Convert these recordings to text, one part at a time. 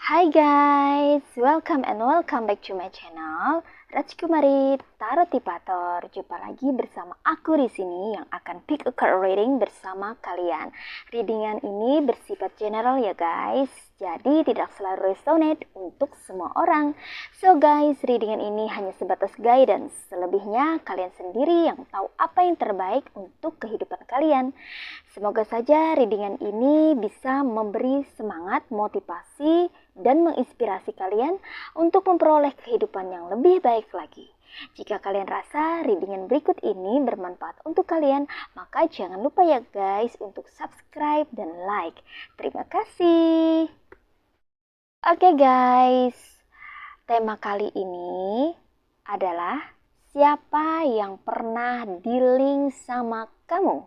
Hai guys, welcome back to my channel Rajkumari Tarotipator. Jumpa lagi bersama aku di sini yang akan pick a card reading bersama kalian. Readingan ini bersifat general ya guys, jadi tidak selalu resonate untuk semua orang. So guys, readingan ini hanya sebatas guidance. Selebihnya kalian sendiri yang tahu apa yang terbaik untuk kehidupan kalian. Semoga saja readingan ini bisa memberi semangat, motivasi, dan menginspirasi kalian untuk memperoleh kehidupan yang lebih baik lagi. Jika kalian rasa readingan berikut ini bermanfaat untuk kalian, maka jangan lupa ya guys untuk subscribe dan like. Terima kasih. Oke guys, tema kali ini adalah siapa yang pernah dealing sama kamu?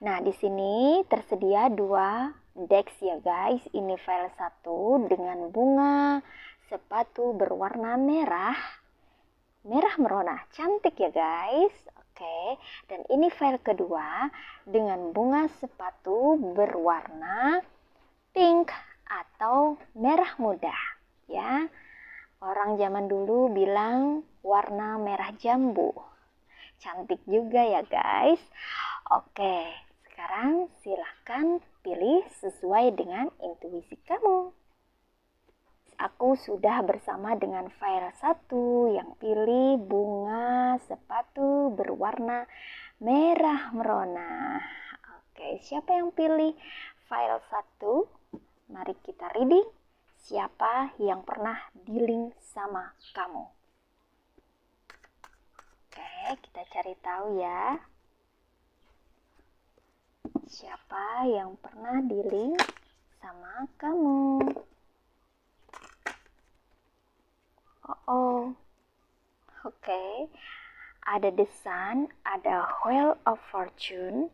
Nah, di sini tersedia dua decks ya guys. Ini file 1 dengan bunga sepatu berwarna merah merona. Cantik ya guys. Oke. Dan ini file kedua dengan bunga sepatu berwarna pink atau merah muda ya. Orang zaman dulu bilang warna merah jambu. Cantik juga ya guys. Oke, sekarang silahkan pilih sesuai dengan intuisi kamu. Aku sudah bersama dengan file 1 yang pilih bunga sepatu berwarna merah merona. Oke, siapa yang pilih file 1? Mari kita reading. Siapa yang pernah dealing sama kamu? Oke, kita cari tahu ya. Siapa yang pernah dealing sama kamu? Oke. Ada The Sun, ada Wheel of Fortune,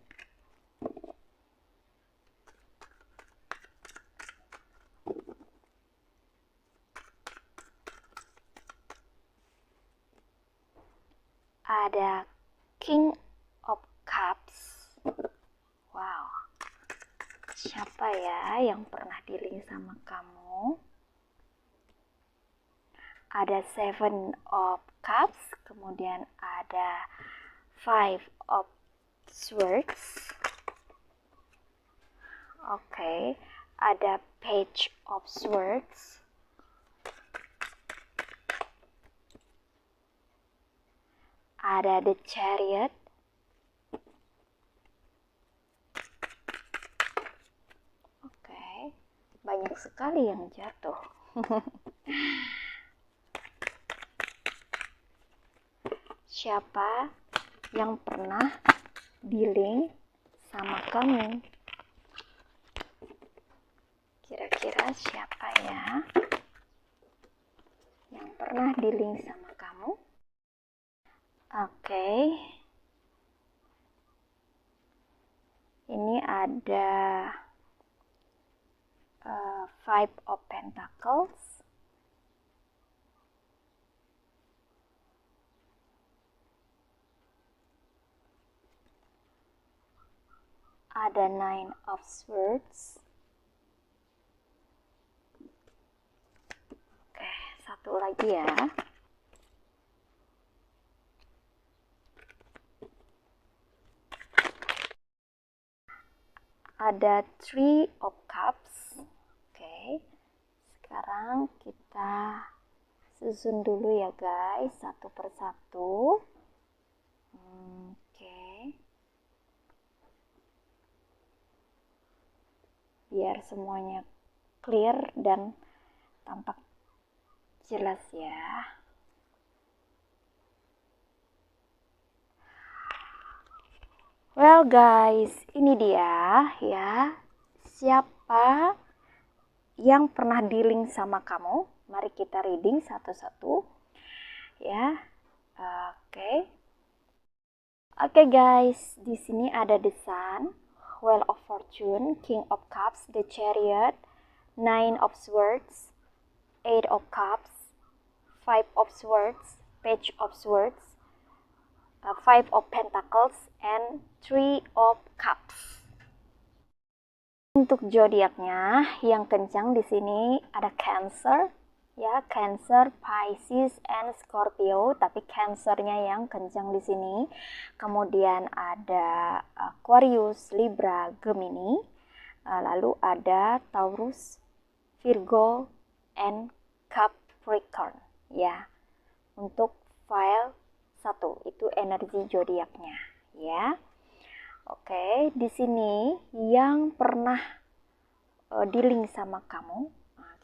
ada King of Cups. Wow, siapa ya yang pernah dealing sama kamu? Ada Seven of Cups, kemudian ada Five of Swords. Oke, ada Page of Swords. Ada The Chariot. Oke, banyak sekali yang jatuh. Siapa yang pernah dealing sama kamu? Kira-kira siapa ya yang pernah dealing sama kamu? Oke. Ini ada Five of Pentacles. Ada Nine of Swords. Oke, satu lagi ya. Ada Three of Cups. Oke, sekarang kita susun dulu ya guys, satu persatu. Oke, biar semuanya clear dan tampak jelas ya. Well guys, ini dia ya. Siapa yang pernah dealing sama kamu? Mari kita reading satu-satu ya. Oke. Oke guys, di sini ada the Sun, Wheel of Fortune, King of Cups, the Chariot, Nine of Swords, Eight of Cups, Five of Swords, Page of Swords, Five of Pentacles, and Three of Cups. Untuk zodiaknya yang kencang di sini ada Cancer, ya, Cancer, Pisces, and Scorpio. Tapi Cancernya yang kencang di sini. Kemudian ada Aquarius, Libra, Gemini. Lalu ada Taurus, Virgo, and Capricorn. Ya, untuk file 1 itu energi zodiaknya, ya. Oke, di sini yang pernah dealing sama kamu,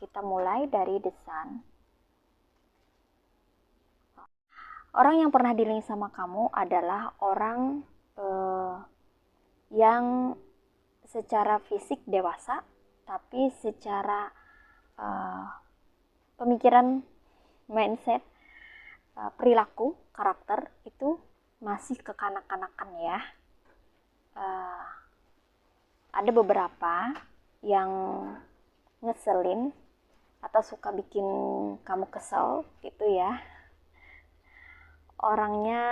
kita mulai dari the Sun. Orang yang pernah dealing sama kamu adalah orang yang secara fisik dewasa, tapi secara pemikiran, mindset, perilaku, karakter itu masih kekanak-kanakan ya. Ada beberapa yang ngeselin atau suka bikin kamu kesel gitu ya. Orangnya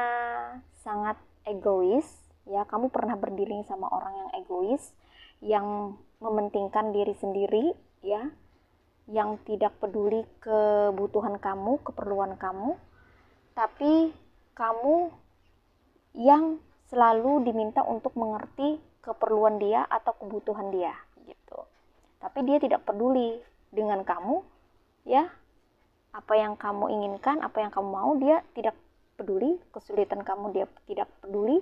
sangat egois ya. Kamu pernah berdealing sama orang yang egois, yang mementingkan diri sendiri ya, yang tidak peduli kebutuhan kamu, keperluan kamu, tapi kamu yang selalu diminta untuk mengerti keperluan dia atau kebutuhan dia gitu. Tapi dia tidak peduli dengan kamu ya. Apa yang kamu inginkan, apa yang kamu mau, dia tidak peduli. Kesulitan kamu dia tidak peduli,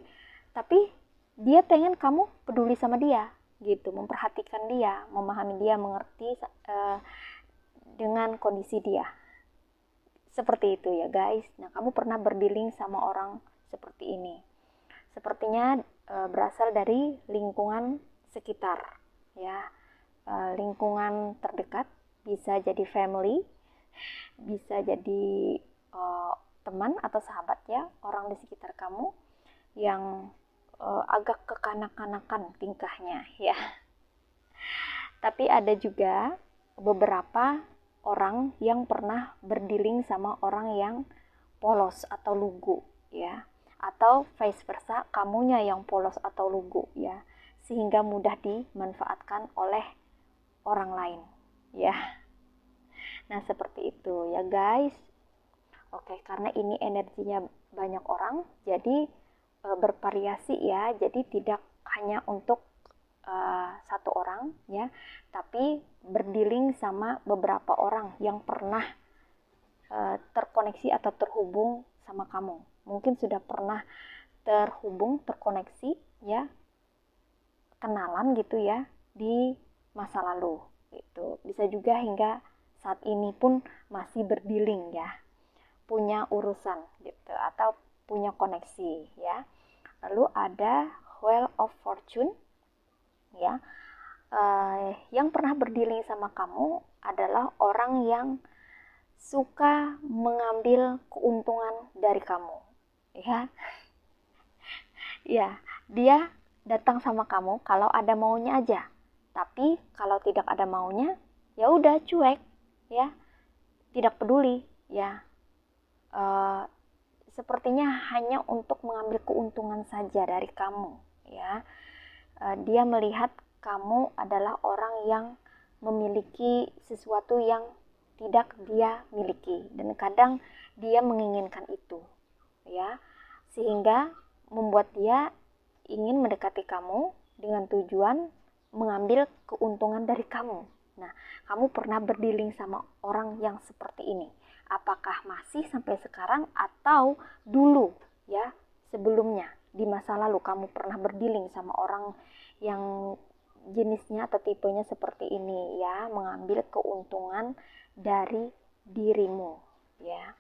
tapi dia pengen kamu peduli sama dia gitu, memperhatikan dia, memahami dia, mengerti dengan kondisi dia. Seperti itu ya guys. Nah, kamu pernah berdealing sama orang seperti ini. Sepertinya berasal dari lingkungan sekitar ya, lingkungan terdekat, bisa jadi family, bisa jadi teman atau sahabat ya, orang di sekitar kamu yang agak kekanak-kanakan tingkahnya ya. Tapi ada juga beberapa orang yang pernah berdealing sama orang yang polos atau lugu ya, atau vice versa, kamunya yang polos atau lugu ya, sehingga mudah dimanfaatkan oleh orang lain ya. Nah, seperti itu ya guys. Oke, karena ini energinya banyak orang, jadi bervariasi ya. Jadi tidak hanya untuk satu orang ya, tapi berdealing sama beberapa orang yang pernah terkoneksi atau terhubung sama kamu. Mungkin sudah pernah terhubung, terkoneksi ya, kenalan gitu ya di masa lalu gitu. Bisa juga hingga saat ini pun masih berdealing ya, punya urusan gitu atau punya koneksi ya. Lalu ada Wheel of Fortune ya. Yang pernah berdealing sama kamu adalah orang yang suka mengambil keuntungan dari kamu ya. Ya, dia datang sama kamu kalau ada maunya aja, tapi kalau tidak ada maunya ya udah cuek ya, tidak peduli ya. Sepertinya hanya untuk mengambil keuntungan saja dari kamu ya. Dia melihat kamu adalah orang yang memiliki sesuatu yang tidak dia miliki, dan kadang dia menginginkan itu ya, sehingga membuat dia ingin mendekati kamu dengan tujuan mengambil keuntungan dari kamu. Nah, kamu pernah berdealing sama orang yang seperti ini? Apakah masih sampai sekarang atau dulu ya, sebelumnya di masa lalu kamu pernah berdealing sama orang yang jenisnya atau tipenya seperti ini ya, mengambil keuntungan dari dirimu ya,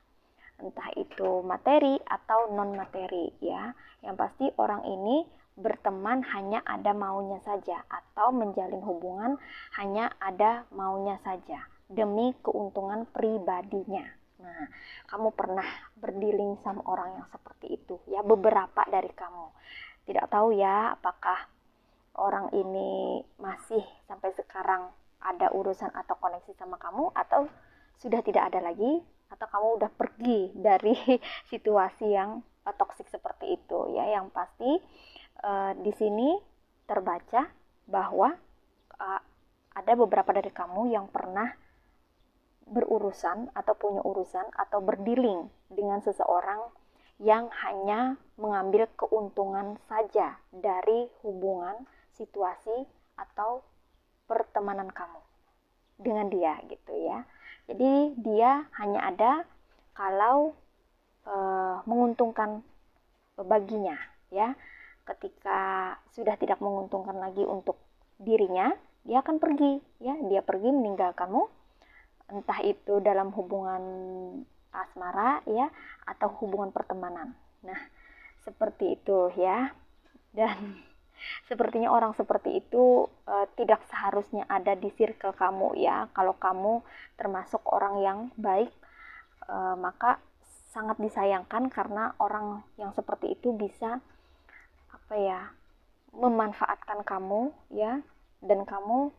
entah itu materi atau non materi ya. Yang pasti orang ini berteman hanya ada maunya saja, atau menjalin hubungan hanya ada maunya saja demi keuntungan pribadinya. Nah, kamu pernah berdealing sama orang yang seperti itu ya, beberapa dari kamu. Tidak tahu ya apakah orang ini masih sampai sekarang ada urusan atau koneksi sama kamu, atau sudah tidak ada lagi, atau kamu udah pergi dari situasi yang toksik seperti itu ya. Yang pasti di sini terbaca bahwa ada beberapa dari kamu yang pernah berurusan atau punya urusan atau berdealing dengan seseorang yang hanya mengambil keuntungan saja dari hubungan, situasi, atau pertemanan kamu dengan dia gitu ya. Jadi dia hanya ada kalau menguntungkan baginya ya. Ketika sudah tidak menguntungkan lagi untuk dirinya, dia akan pergi ya. Dia pergi meninggalkanmu, entah itu dalam hubungan asmara ya atau hubungan pertemanan. Nah, seperti itu ya. Dan sepertinya orang seperti itu tidak seharusnya ada di circle kamu ya. Kalau kamu termasuk orang yang baik, maka sangat disayangkan karena orang yang seperti itu bisa memanfaatkan kamu ya, dan kamu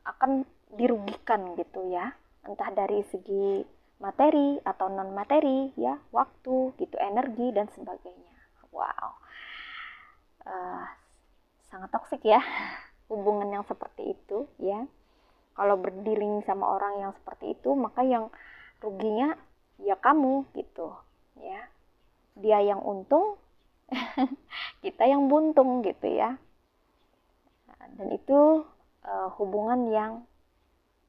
akan dirugikan gitu ya, entah dari segi materi atau non materi ya, waktu gitu, energi dan sebagainya. Wow, sangat toksik ya hubungan yang seperti itu ya. Kalau berdealing sama orang yang seperti itu, maka yang ruginya ya kamu gitu ya. Dia yang untung, kita yang buntung gitu ya. Dan itu hubungan yang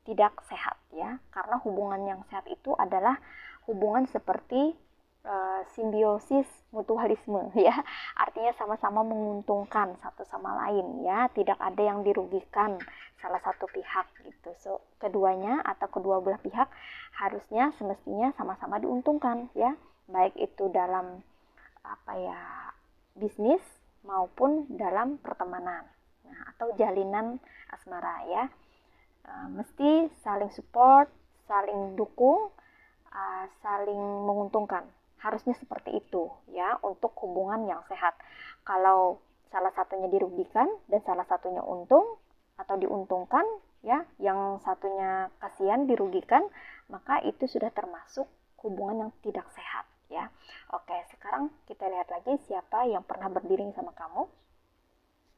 tidak sehat ya, karena hubungan yang sehat itu adalah hubungan seperti simbiosis mutualisme ya, artinya sama-sama menguntungkan satu sama lain ya, tidak ada yang dirugikan salah satu pihak gitu. So, keduanya atau kedua belah pihak harusnya semestinya sama-sama diuntungkan ya, baik itu dalam bisnis maupun dalam pertemanan, nah, atau jalinan asmara ya. Mesti saling support, saling dukung, saling menguntungkan. Harusnya seperti itu ya untuk hubungan yang sehat. Kalau salah satunya dirugikan dan salah satunya untung atau diuntungkan ya, yang satunya kasihan dirugikan, maka itu sudah termasuk hubungan yang tidak sehat ya. Oke, sekarang kita lihat lagi siapa yang pernah berdealing sama kamu.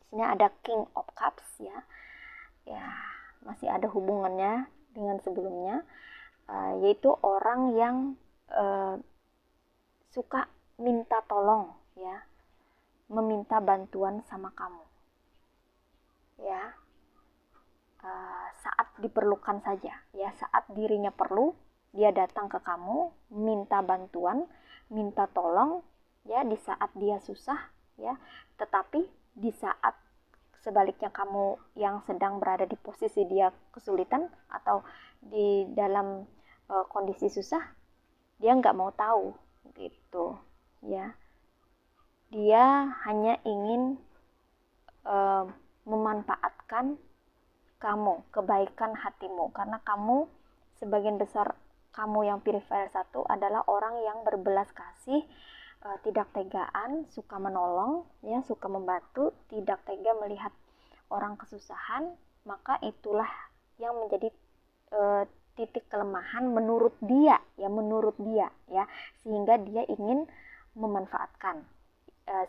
Di sini ada King of Cups ya. Ya, masih ada hubungannya dengan sebelumnya, yaitu orang yang suka minta tolong ya, meminta bantuan sama kamu ya, saat diperlukan saja ya, saat dirinya perlu dia datang ke kamu minta bantuan, minta tolong ya, di saat dia susah ya. Tetapi di saat sebaliknya kamu yang sedang berada di posisi dia kesulitan atau di dalam kondisi susah, dia nggak mau tahu gitu ya. Dia hanya ingin memanfaatkan kamu, kebaikan hatimu, karena kamu sebagian besar kamu yang pilih file 1 adalah orang yang berbelas kasih, tidak tegaan, suka menolong ya, suka membantu, tidak tega melihat orang kesusahan. Maka itulah yang menjadi titik kelemahan menurut dia ya, sehingga dia ingin memanfaatkan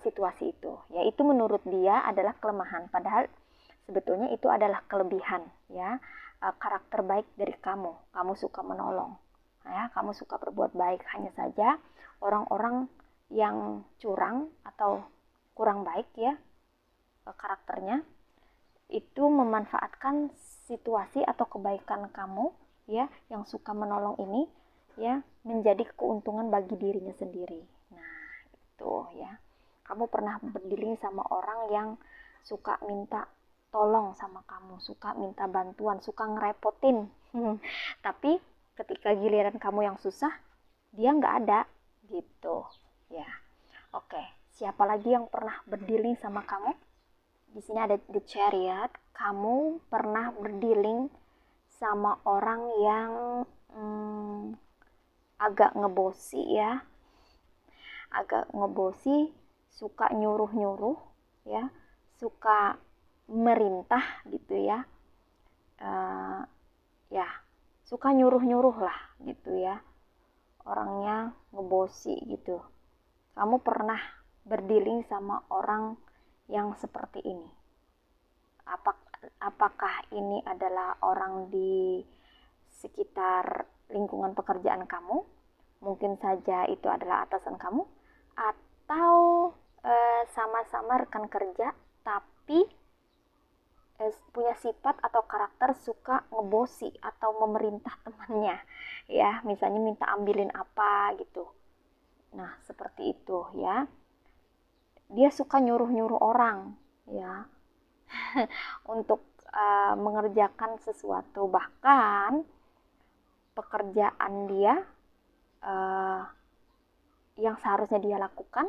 situasi itu ya. Itu menurut dia adalah kelemahan, padahal sebetulnya itu adalah kelebihan ya, karakter baik dari kamu. Kamu suka menolong ya, kamu suka berbuat baik. Hanya saja orang-orang yang curang atau kurang baik ya karakternya, itu memanfaatkan situasi atau kebaikan kamu ya, yang suka menolong ini ya, menjadi keuntungan bagi dirinya sendiri. Nah, itu ya. Kamu pernah berdealing sama orang yang suka minta tolong sama kamu, suka minta bantuan, suka ngerepotin. Tapi ketika giliran kamu yang susah, dia nggak ada gitu ya. Oke, Siapa lagi yang pernah berdealing sama kamu? Di sini ada the Chariot. Kamu pernah berdealing sama orang yang agak ngebosi ya, agak ngebosi, suka nyuruh-nyuruh ya, suka merintah gitu ya, ya suka nyuruh-nyuruh lah gitu ya, orangnya ngebosi gitu. Kamu pernah berdealing sama orang yang seperti ini? Apakah ini adalah orang di sekitar lingkungan pekerjaan kamu? Mungkin saja itu adalah atasan kamu, atau sama-sama rekan kerja tapi punya sifat atau karakter suka ngebosi atau memerintah temannya ya, misalnya minta ambilin apa gitu. Nah seperti itu ya, dia suka nyuruh-nyuruh orang ya untuk mengerjakan sesuatu, bahkan pekerjaan dia yang seharusnya dia lakukan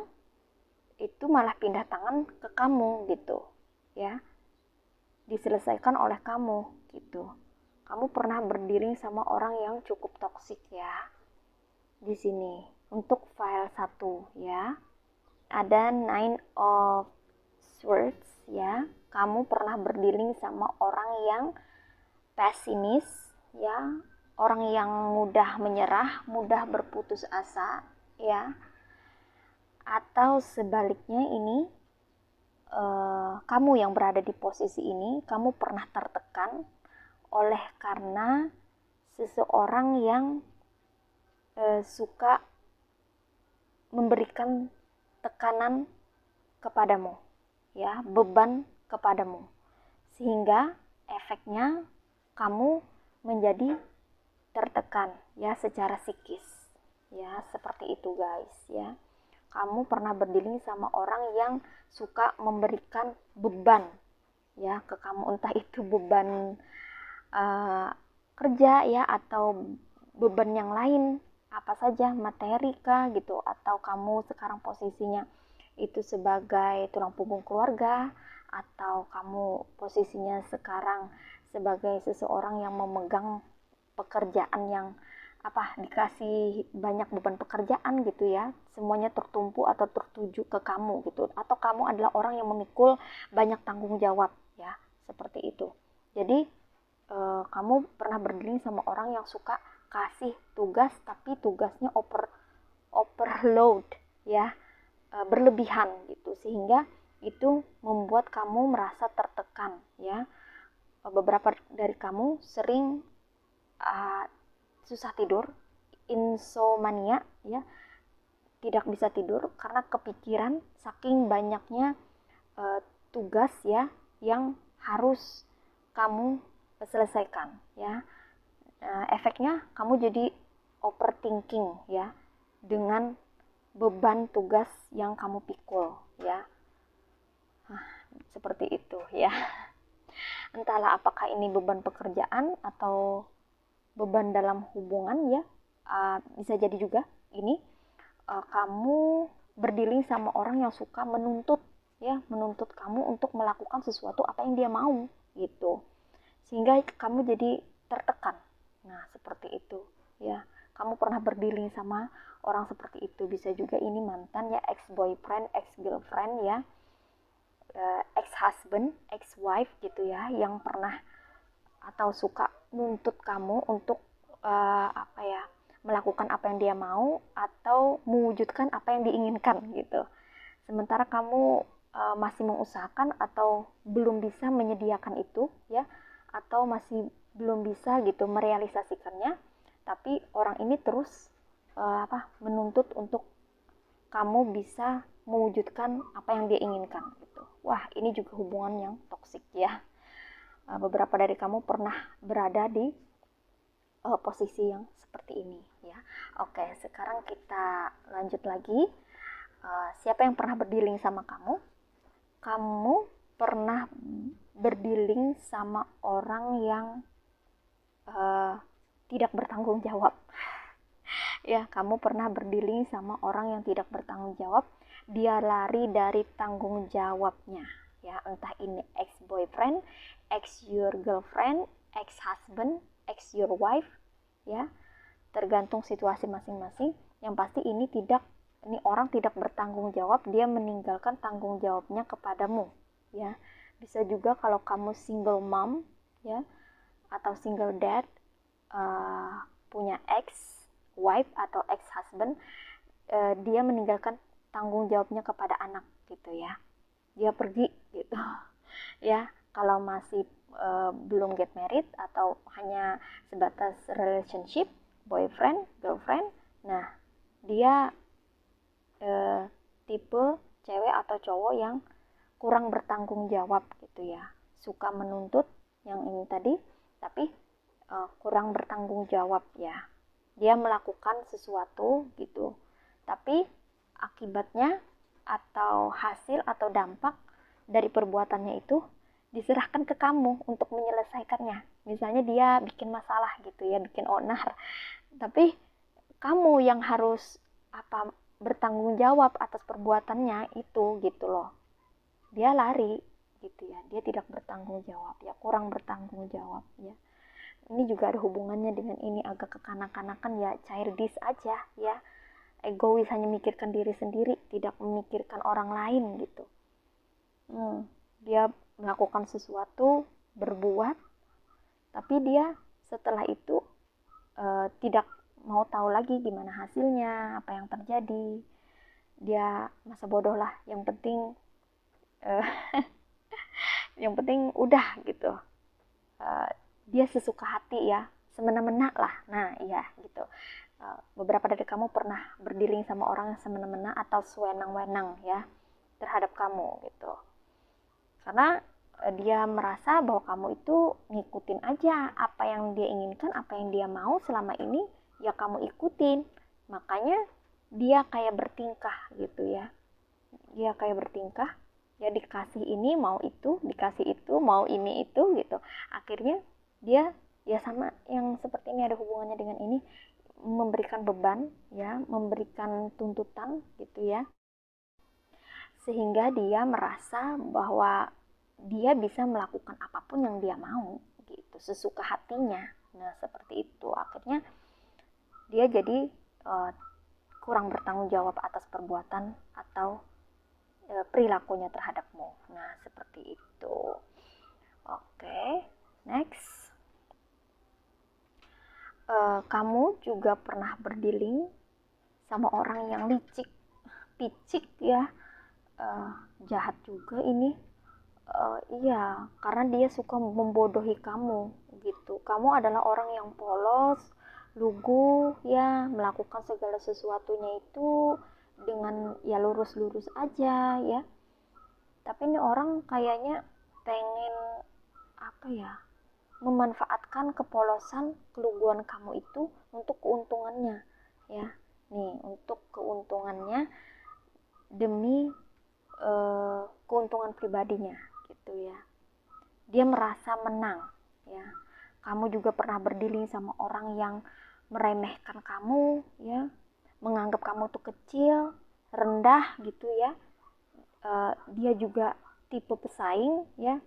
itu malah pindah tangan ke kamu gitu ya, diselesaikan oleh kamu gitu. Kamu pernah berdiri sama orang yang cukup toksik ya. Di sini untuk file 1 ya, ada 9 of Swords ya. Kamu pernah berdealing sama orang yang pesimis ya, orang yang mudah menyerah, mudah berputus asa ya. Atau sebaliknya ini, kamu yang berada di posisi ini, kamu pernah tertekan oleh karena seseorang yang suka memberikan tekanan kepadamu ya, beban kepadamu, sehingga efeknya kamu menjadi tertekan ya secara psikis ya, seperti itu guys ya. Kamu pernah berdealing sama orang yang suka memberikan beban ya ke kamu, entah itu beban kerja ya, atau beban yang lain apa saja, materi kah gitu, atau kamu sekarang posisinya itu sebagai tulang punggung keluarga, atau kamu posisinya sekarang sebagai seseorang yang memegang pekerjaan yang dikasih banyak beban pekerjaan gitu ya, semuanya tertumpu atau tertuju ke kamu gitu, atau kamu adalah orang yang memikul banyak tanggung jawab ya, seperti itu. Jadi kamu pernah berdealing sama orang yang suka kasih tugas tapi tugasnya overload ya, berlebihan gitu, sehingga itu membuat kamu merasa tertekan ya. Beberapa dari kamu sering susah tidur, insomnia ya, tidak bisa tidur karena kepikiran saking banyaknya tugas ya yang harus kamu selesaikan ya. Efeknya kamu jadi overthinking ya, dengan beban tugas yang kamu pikul ya. Seperti itu ya. Entahlah apakah ini beban pekerjaan atau beban dalam hubungan ya, bisa jadi juga ini kamu berdealing sama orang yang suka menuntut ya, menuntut kamu untuk melakukan sesuatu apa yang dia mau gitu, sehingga kamu jadi tertekan. Nah seperti itu ya, kamu pernah berdealing sama orang seperti itu. Bisa juga ini mantan ya, ex boyfriend, ex girlfriend ya, ex husband, ex wife gitu ya, yang pernah atau suka nuntut kamu untuk melakukan apa yang dia mau atau mewujudkan apa yang diinginkan gitu, sementara kamu masih mengusahakan atau belum bisa menyediakan itu ya, atau masih belum bisa gitu merealisasikannya, tapi orang ini terus menuntut untuk kamu bisa mewujudkan apa yang dia inginkan gitu. Wah ini juga hubungan yang toksik ya. Beberapa dari kamu pernah berada di posisi yang seperti ini ya. Oke, sekarang kita lanjut lagi. Siapa yang pernah berdealing sama kamu? Kamu pernah berdealing sama orang yang tidak bertanggung jawab. Ya, kamu pernah berdealing sama orang yang tidak bertanggung jawab dia lari dari tanggung jawabnya, ya, entah ini ex boyfriend, ex your girlfriend, ex husband, ex your wife, ya, tergantung situasi masing-masing. Yang pasti ini orang tidak bertanggung jawab, dia meninggalkan tanggung jawabnya kepadamu, ya. Bisa juga kalau kamu single mom, ya, atau single dad, punya ex wife atau ex husband, dia meninggalkan tanggung jawabnya kepada anak gitu ya, dia pergi gitu ya. Kalau masih belum get married atau hanya sebatas relationship boyfriend girlfriend, nah dia tipe cewek atau cowok yang kurang bertanggung jawab gitu ya, suka menuntut yang ini tadi tapi kurang bertanggung jawab ya. Dia melakukan sesuatu gitu, tapi akibatnya atau hasil atau dampak dari perbuatannya itu diserahkan ke kamu untuk menyelesaikannya. Misalnya dia bikin masalah gitu ya, bikin onar, tapi kamu yang harus bertanggung jawab atas perbuatannya itu gitu loh. Dia lari gitu ya, dia tidak bertanggung jawab ya, kurang bertanggung jawab ya. Ini juga ada hubungannya dengan ini, agak kekanak-kanakan ya, childish aja ya, egois, hanya memikirkan diri sendiri, tidak memikirkan orang lain gitu. Dia melakukan sesuatu, berbuat, tapi dia setelah itu tidak mau tahu lagi gimana hasilnya, apa yang terjadi. Dia masa bodoh lah, yang penting yang penting udah gitu. Dia sesuka hati ya, semena-mena lah. Nah iya gitu. Beberapa dari kamu pernah berdealing sama orang yang semena-mena atau sewenang-wenang ya terhadap kamu gitu, karena dia merasa bahwa kamu itu ngikutin aja apa yang dia inginkan, apa yang dia mau selama ini ya kamu ikutin. Makanya dia kayak bertingkah gitu ya, dia kayak bertingkah ya, dikasih ini mau itu, dikasih itu mau ini itu gitu. Akhirnya dia ya sama yang seperti ini, ada hubungannya dengan ini, memberikan beban ya, memberikan tuntutan gitu ya, sehingga dia merasa bahwa dia bisa melakukan apapun yang dia mau gitu, sesuka hatinya. Nah seperti itu, akhirnya dia jadi kurang bertanggung jawab atas perbuatan atau perilakunya terhadapmu. Nah seperti itu. Oke, next. Kamu juga pernah berdealing sama orang yang licik, picik ya, jahat juga ini. Iya, karena dia suka membodohi kamu gitu. Kamu adalah orang yang polos, lugu ya, melakukan segala sesuatunya itu dengan ya lurus-lurus aja ya. Tapi ini orang kayaknya pengen memanfaatkan kepolosan, keluguan kamu itu untuk keuntungannya ya. Nih, untuk keuntungannya demi keuntungan pribadinya gitu ya. Dia merasa menang ya. Kamu juga pernah berdealing sama orang yang meremehkan kamu ya, menganggap kamu tuh kecil, rendah gitu ya. Dia juga tipe pesaing ya,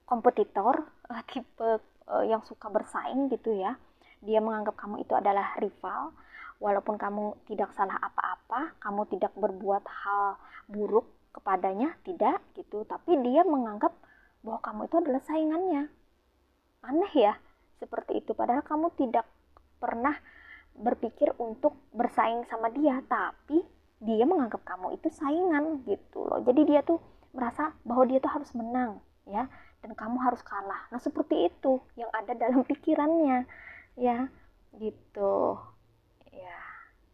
kompetitor, tipe yang suka bersaing gitu ya. Dia menganggap kamu itu adalah rival, walaupun kamu tidak salah apa-apa, kamu tidak berbuat hal buruk kepadanya, tidak gitu, tapi dia menganggap bahwa kamu itu adalah saingannya. Aneh ya, seperti itu, padahal kamu tidak pernah berpikir untuk bersaing sama dia, tapi dia menganggap kamu itu saingan gitu loh. Jadi dia tuh merasa bahwa dia tuh harus menang ya, dan kamu harus kalah. Nah seperti itu yang ada dalam pikirannya ya, gitu ya.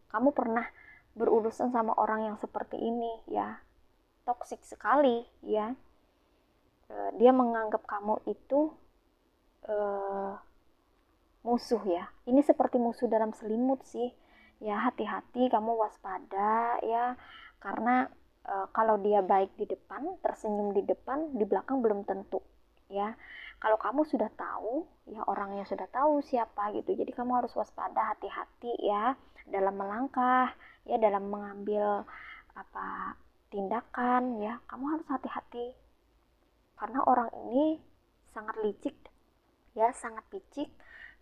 Kamu pernah berurusan sama orang yang seperti ini ya, toksik sekali ya. Dia menganggap kamu itu musuh ya. Ini seperti musuh dalam selimut sih ya. Hati-hati, kamu waspada ya, karena kalau dia baik di depan, tersenyum di depan, di belakang belum tentu ya. Kalau kamu sudah tahu ya, orangnya sudah tahu siapa gitu, jadi kamu harus waspada, hati-hati ya dalam melangkah ya, dalam mengambil tindakan ya, kamu harus hati-hati. Karena orang ini sangat licik ya, sangat picik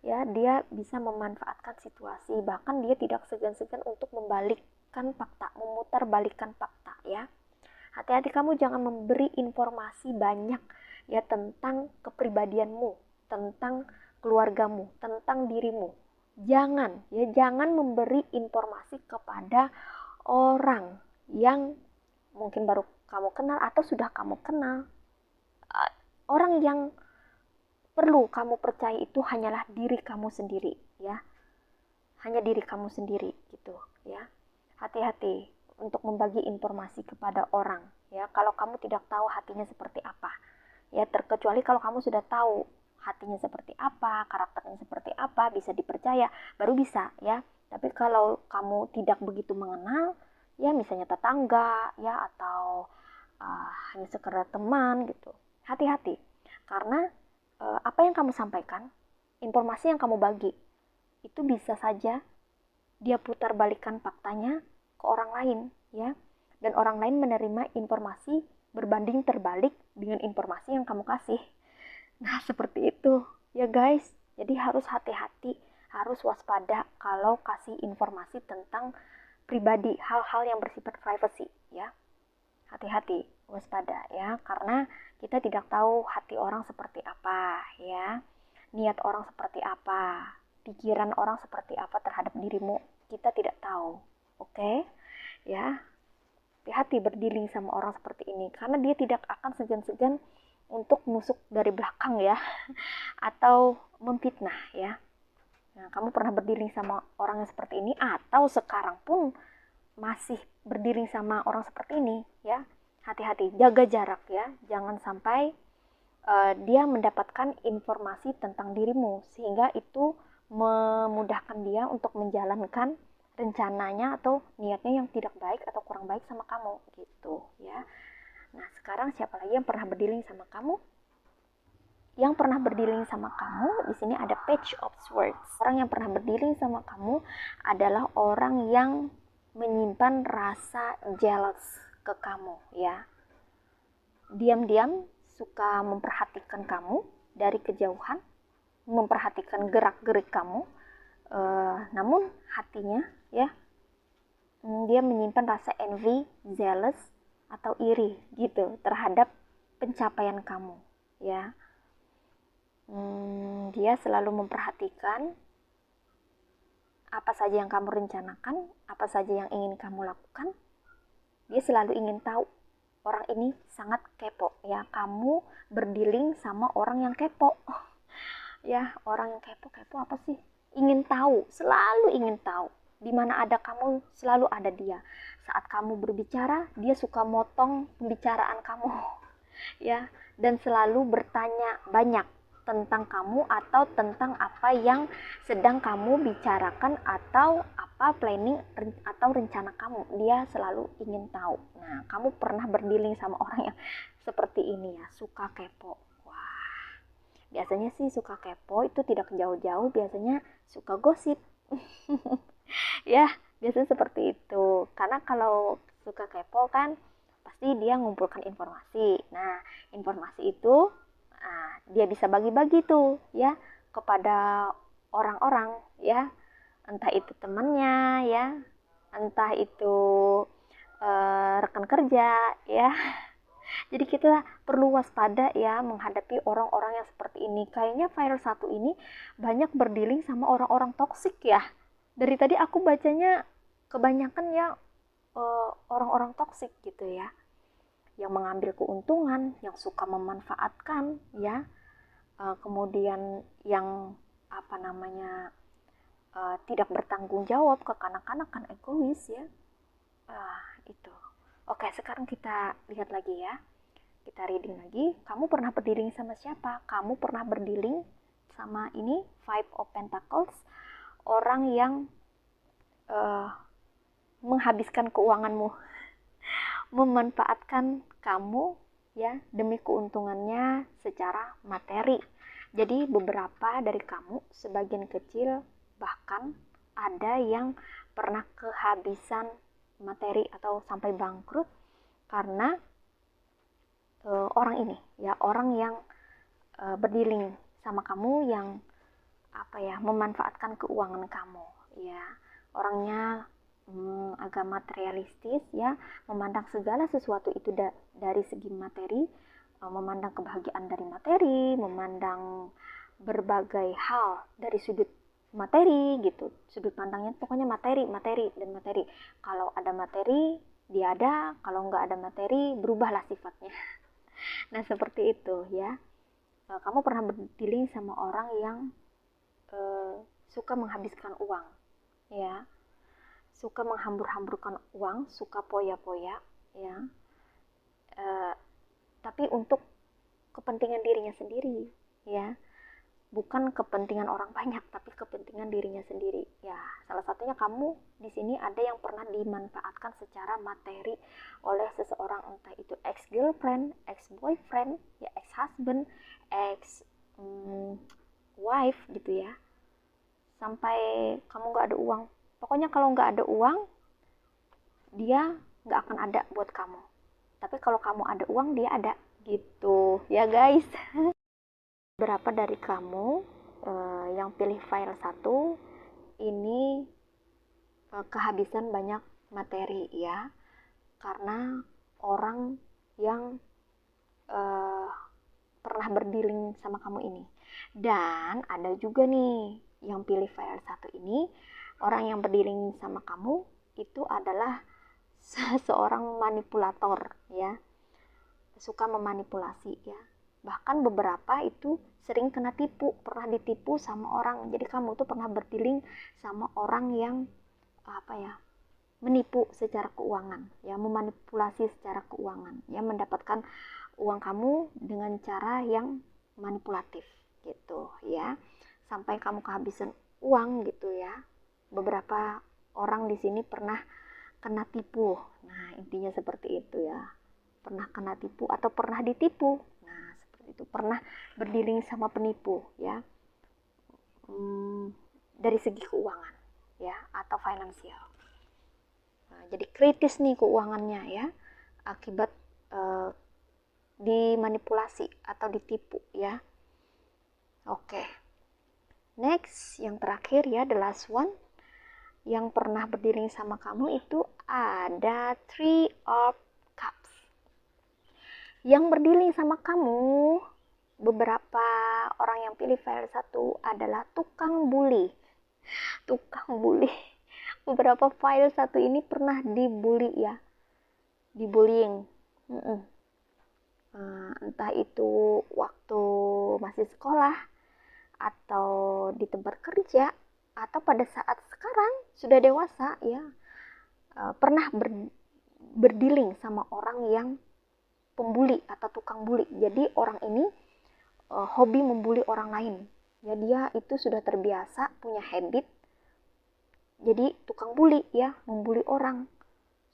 ya, dia bisa memanfaatkan situasi, bahkan dia tidak segan-segan untuk membalikkan fakta, memutarbalikkan fakta ya. Hati-hati, kamu jangan memberi informasi banyak ya tentang kepribadianmu, tentang keluargamu, tentang dirimu. Jangan memberi informasi kepada orang yang mungkin baru kamu kenal atau sudah kamu kenal. Orang yang perlu kamu percaya itu hanyalah diri kamu sendiri ya. Hanya diri kamu sendiri gitu ya. Hati-hati untuk membagi informasi kepada orang ya, kalau kamu tidak tahu hatinya seperti apa ya, terkecuali kalau kamu sudah tahu hatinya seperti apa, karakternya seperti apa, bisa dipercaya, baru bisa ya. Tapi kalau kamu tidak begitu mengenal ya, misalnya tetangga ya, atau hanya sekedar teman gitu, hati-hati. Karena apa yang kamu sampaikan, informasi yang kamu bagi, itu bisa saja dia putar balikan faktanya ke orang lain ya, dan orang lain menerima informasi berbanding terbalik dengan informasi yang kamu kasih. Nah, seperti itu ya guys. Jadi harus hati-hati, harus waspada kalau kasih informasi tentang pribadi, hal-hal yang bersifat privacy ya. Hati-hati, waspada ya, karena kita tidak tahu hati orang seperti apa ya, niat orang seperti apa, pikiran orang seperti apa terhadap dirimu, kita tidak tahu. Oke? Ya. Hati-hati berdealing sama orang seperti ini, karena dia tidak akan segan-segan untuk menusuk dari belakang ya, atau memfitnah ya. Nah, kamu pernah berdealing sama orang yang seperti ini, atau sekarang pun masih berdealing sama orang seperti ini ya, hati-hati, jaga jarak ya, jangan sampai dia mendapatkan informasi tentang dirimu sehingga itu memudahkan dia untuk menjalankan rencananya atau niatnya yang tidak baik atau kurang baik sama kamu gitu ya. Nah, sekarang siapa lagi yang pernah berdealing sama kamu? Yang pernah berdealing sama kamu, di sini ada Page of Swords. Orang yang pernah berdealing sama kamu adalah orang yang menyimpan rasa jealous ke kamu ya. Diam-diam suka memperhatikan kamu dari kejauhan, memperhatikan gerak-gerik kamu, namun hatinya ya, dia menyimpan rasa envy, jealous, atau iri gitu terhadap pencapaian kamu ya. Dia selalu memperhatikan apa saja yang kamu rencanakan, apa saja yang ingin kamu lakukan. Dia selalu ingin tahu. Orang ini sangat kepo ya. Kamu berdealing sama orang yang kepo ya. Orang yang kepo apa sih? Ingin tahu, selalu ingin tahu. Di mana ada kamu, selalu ada dia. Saat kamu berbicara, dia suka motong pembicaraan kamu ya, dan selalu bertanya banyak tentang kamu atau tentang apa yang sedang kamu bicarakan atau apa planning atau rencana kamu. Dia selalu ingin tahu. Nah, kamu pernah berdealing sama orang yang seperti ini ya, suka kepo. Wah, biasanya sih suka kepo itu tidak jauh-jauh, biasanya suka gosip ya, biasanya seperti itu. Karena kalau suka kepo kan pasti dia ngumpulkan informasi. Nah, informasi itu dia bisa bagi-bagi tuh ya kepada orang-orang ya, entah itu temannya ya, entah itu rekan kerja ya. Jadi kita perlu waspada ya menghadapi orang-orang yang seperti ini. Kayaknya viral satu ini banyak berdealing sama orang-orang toksik ya. Dari tadi aku bacanya kebanyakan ya orang-orang toksik gitu ya, yang mengambil keuntungan, yang suka memanfaatkan ya, kemudian yang tidak bertanggung jawab, kekanak-kanakan, egois ya. Itu. Oke, sekarang kita lihat lagi ya, kita reading lagi. Kamu pernah berdealing sama siapa? Kamu pernah berdealing sama ini, Five of Pentacles, orang yang menghabiskan keuanganmu, memanfaatkan kamu ya demi keuntungannya secara materi. Jadi beberapa dari kamu, sebagian kecil bahkan ada yang pernah kehabisan materi atau sampai bangkrut karena orang ini ya, orang yang berdealing sama kamu, yang memanfaatkan keuangan kamu ya. Orangnya agak materialistis ya, memandang segala sesuatu itu dari segi materi, memandang kebahagiaan dari materi, memandang berbagai hal dari sudut materi gitu. Sudut pandangnya pokoknya materi, materi, dan materi. Kalau ada materi dia ada, kalau nggak ada materi berubahlah sifatnya. Nah seperti itu ya. Kamu pernah berdealing sama orang yang suka menghabiskan uang ya, suka menghambur-hamburkan uang, suka poya-poya ya, tapi untuk kepentingan dirinya sendiri ya, bukan kepentingan orang banyak tapi kepentingan dirinya sendiri ya. Salah satunya kamu di sini ada yang pernah dimanfaatkan secara materi oleh seseorang, entah itu ex girlfriend, ex boyfriend ya, ex husband, ex wife gitu ya, sampai kamu nggak ada uang. Pokoknya kalau nggak ada uang dia nggak akan ada buat kamu, tapi kalau kamu ada uang dia ada gitu ya guys. Berapa dari kamu yang pilih file 1 ini kehabisan banyak materi ya, karena orang yang pernah berdealing sama kamu ini. Dan ada juga nih yang pilih file 1 ini, orang yang berdealing sama kamu itu adalah seorang manipulator ya, suka memanipulasi ya. Bahkan beberapa itu sering kena tipu, pernah ditipu sama orang. Jadi kamu tuh pernah berdealing sama orang yang menipu secara keuangan ya, memanipulasi secara keuangan ya, mendapatkan uang kamu dengan cara yang manipulatif gitu ya, sampai kamu kehabisan uang gitu ya. Beberapa orang di sini pernah kena tipu. Nah intinya seperti itu ya, pernah kena tipu atau pernah ditipu. Nah seperti itu, pernah berdealing sama penipu ya, dari segi keuangan ya atau finansial. Nah, jadi kritis nih keuangannya ya, akibat dimanipulasi atau ditipu ya. Oke, next yang terakhir ya, the last one yang pernah berdealing sama kamu itu ada Three of Cups. Yang berdealing sama kamu, beberapa orang yang pilih file 1 adalah tukang bully. Tukang bully. Beberapa file 1 ini pernah dibully ya, dibullying. Entah itu waktu masih sekolah, atau di tempat kerja, atau pada saat sekarang sudah dewasa ya, pernah berdealing sama orang yang pembuli atau tukang bully. Jadi orang ini hobi membuli orang lain ya, dia itu sudah terbiasa punya habit jadi tukang bully ya, membuli orang,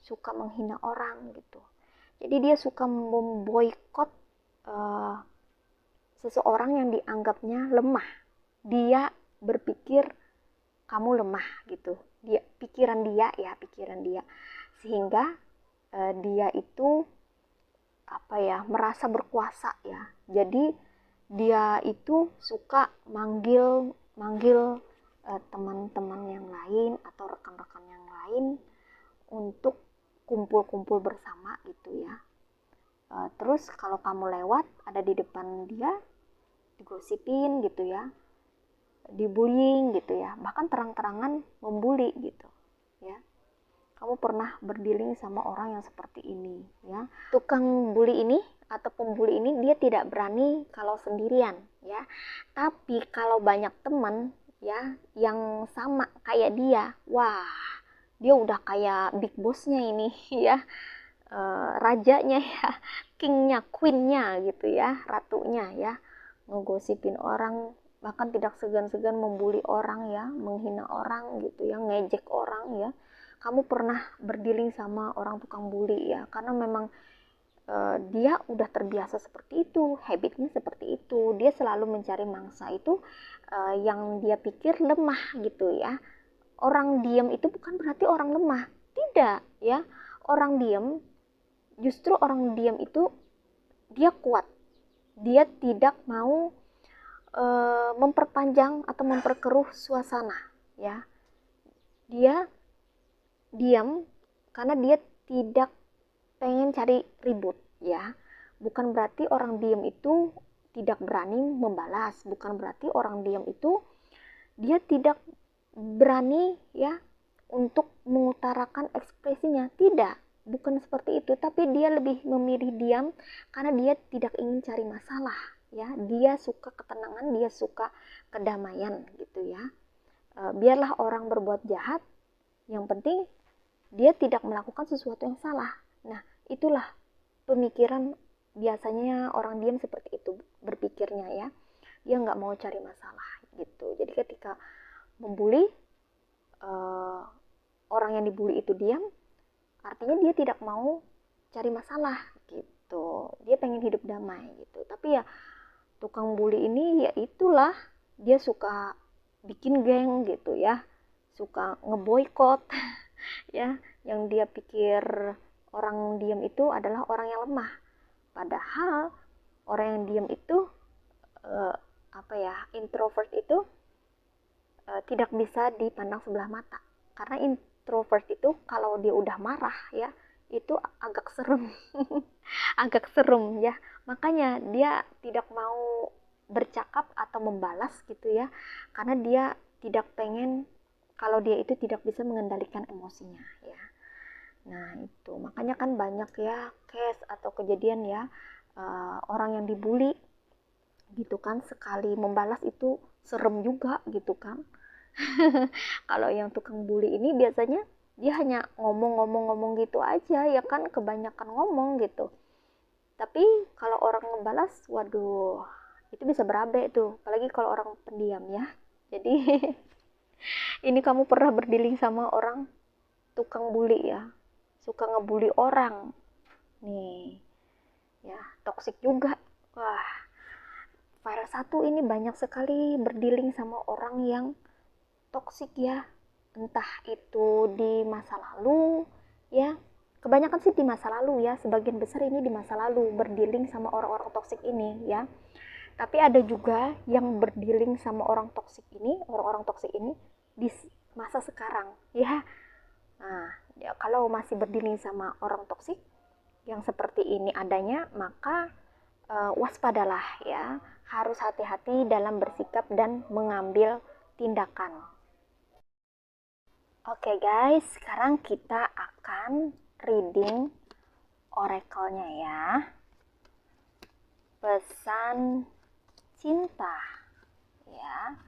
suka menghina orang gitu. Jadi dia suka memboikot seseorang yang dianggapnya lemah. Dia berpikir kamu lemah gitu, pikiran dia, sehingga dia itu merasa berkuasa ya. Jadi dia itu suka manggil teman-teman yang lain atau rekan-rekan yang lain untuk kumpul-kumpul bersama gitu ya. Terus kalau kamu lewat ada di depan dia, digosipin gitu ya, dibullying gitu ya, bahkan terang-terangan membuli gitu ya. Kamu pernah berdealing sama orang yang seperti ini ya. Tukang bully ini atau pembuli ini dia tidak berani kalau sendirian ya, tapi kalau banyak teman ya yang sama kayak dia, wah dia udah kayak big bossnya ini ya, rajanya ya, kingnya, queennya gitu ya, ratunya ya, ngegosipin orang, bahkan tidak segan-segan membuli orang ya, menghina orang gitu ya, ngejek orang ya. Kamu pernah berdealing sama orang tukang bully ya, karena memang dia udah terbiasa seperti itu, habitnya seperti itu, dia selalu mencari mangsa itu yang dia pikir lemah gitu ya. Orang diam itu bukan berarti orang lemah, tidak ya. Orang diam Justru orang diam itu dia kuat, dia tidak mau memperpanjang atau memperkeruh suasana, ya. Dia diam karena dia tidak pengen cari ribut, ya. Bukan berarti orang diam itu tidak berani membalas, bukan berarti orang diam itu dia tidak berani, ya, untuk mengutarakan ekspresinya. Tidak, bukan seperti itu, tapi dia lebih memilih diam karena dia tidak ingin cari masalah, ya. Dia suka ketenangan, dia suka kedamaian gitu, ya. Biarlah orang berbuat jahat, yang penting dia tidak melakukan sesuatu yang salah. Nah, itulah pemikiran biasanya orang diam seperti itu berpikirnya, ya. Dia nggak mau cari masalah gitu. Jadi ketika membuli, orang yang dibully itu diam, artinya dia tidak mau cari masalah gitu. Dia pengen hidup damai gitu. Tapi ya tukang bully ini ya itulah, dia suka bikin geng gitu, ya. Suka ngeboikot ya, yang dia pikir orang diam itu adalah orang yang lemah. Padahal orang yang diam itu introvert itu tidak bisa dipandang sebelah mata. Karena introvert itu kalau dia udah marah, ya, itu agak serem. Agak serem, ya. Makanya dia tidak mau bercakap atau membalas gitu, ya. Karena dia tidak pengen kalau dia itu tidak bisa mengendalikan emosinya, ya. Nah, itu makanya kan banyak, ya, case atau kejadian, ya, orang yang dibully gitu kan, sekali membalas itu serem juga gitu kan. Kalau yang tukang bully ini biasanya dia hanya ngomong-ngomong gitu aja, ya kan, kebanyakan ngomong gitu. Tapi kalau orang ngebalas, waduh, itu bisa berabe tuh, apalagi kalau orang pendiam, ya. Jadi ini kamu pernah berdealing sama orang tukang bully, ya, suka ngebully orang nih, ya, toksik juga. Wah, file 1 ini banyak sekali berdealing sama orang yang toksik, ya. Entah itu di masa lalu, ya. Kebanyakan sih di masa lalu, ya. Sebagian besar ini di masa lalu berdealing sama orang-orang toksik ini, ya. Tapi ada juga yang berdealing sama orang toksik ini di masa sekarang, ya. Nah, ya, kalau masih berdealing sama orang toksik yang seperti ini adanya, maka waspadalah, ya. Harus hati-hati dalam bersikap dan mengambil tindakan. Oke, guys, sekarang kita akan reading oracle-nya, ya. Pesan cinta, ya.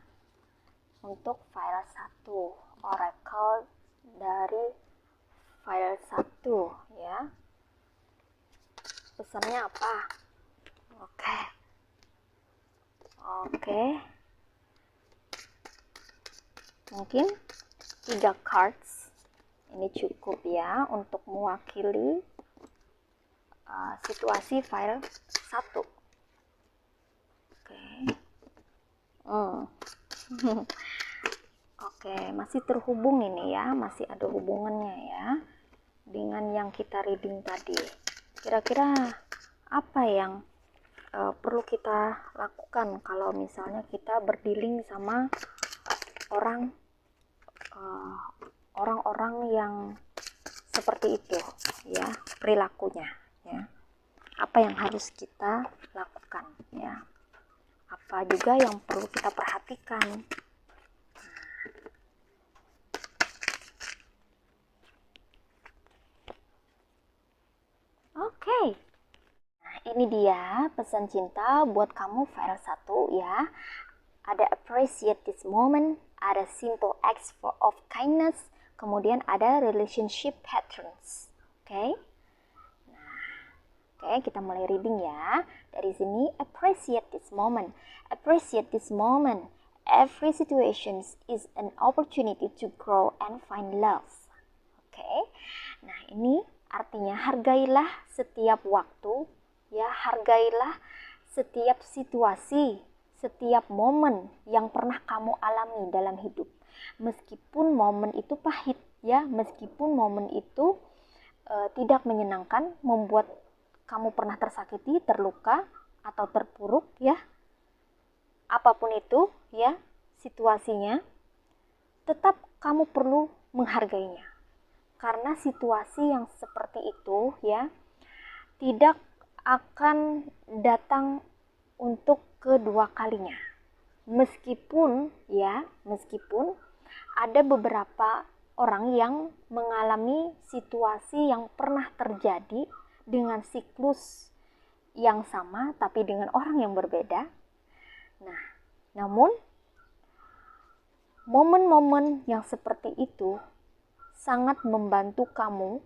Untuk file 1, oracle dari file 1, ya. Pesannya apa? Oke. Mungkin 3 cards ini cukup, ya, untuk mewakili situasi file 1. Oke. Oke, masih terhubung ini, ya, masih ada hubungannya, ya, dengan yang kita reading tadi. Kira-kira apa yang perlu kita lakukan kalau misalnya kita berdealing sama orang-orang yang seperti itu, ya, perilakunya, ya. Apa yang harus kita lakukan, ya. Apa juga yang perlu kita perhatikan. Oke. Nah, ini dia pesan cinta buat kamu file 1, ya. Ada appreciate this moment, ada simple acts of kindness, kemudian ada relationship patterns. Oke. Oke, kita mulai reading, ya. Dari sini, appreciate this moment. Appreciate this moment. Every situation is an opportunity to grow and find love. Oke. Nah, ini artinya hargailah setiap waktu, ya, hargailah setiap situasi, setiap momen yang pernah kamu alami dalam hidup. Meskipun momen itu pahit, ya, meskipun momen itu tidak menyenangkan, membuat kamu pernah tersakiti, terluka, atau terpuruk ya, apapun itu ya situasinya, tetap kamu perlu menghargainya. Karena situasi yang seperti itu ya tidak akan datang untuk kedua kalinya. Meskipun ada beberapa orang yang mengalami situasi yang pernah terjadi dengan siklus yang sama tapi dengan orang yang berbeda. Nah, namun momen-momen yang seperti itu sangat membantu kamu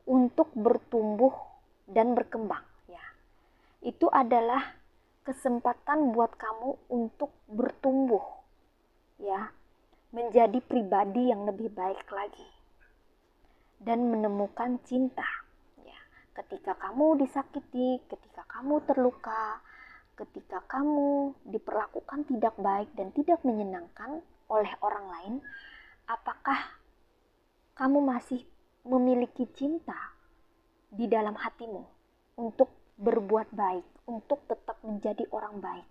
untuk bertumbuh dan berkembang ya. Itu adalah kesempatan buat kamu untuk bertumbuh ya, menjadi pribadi yang lebih baik lagi dan menemukan cinta ya. Ketika kamu disakiti, ketika kamu terluka, ketika kamu diperlakukan tidak baik dan tidak menyenangkan oleh orang lain, apakah kamu masih memiliki cinta di dalam hatimu untuk berbuat baik, untuk tetap menjadi orang baik?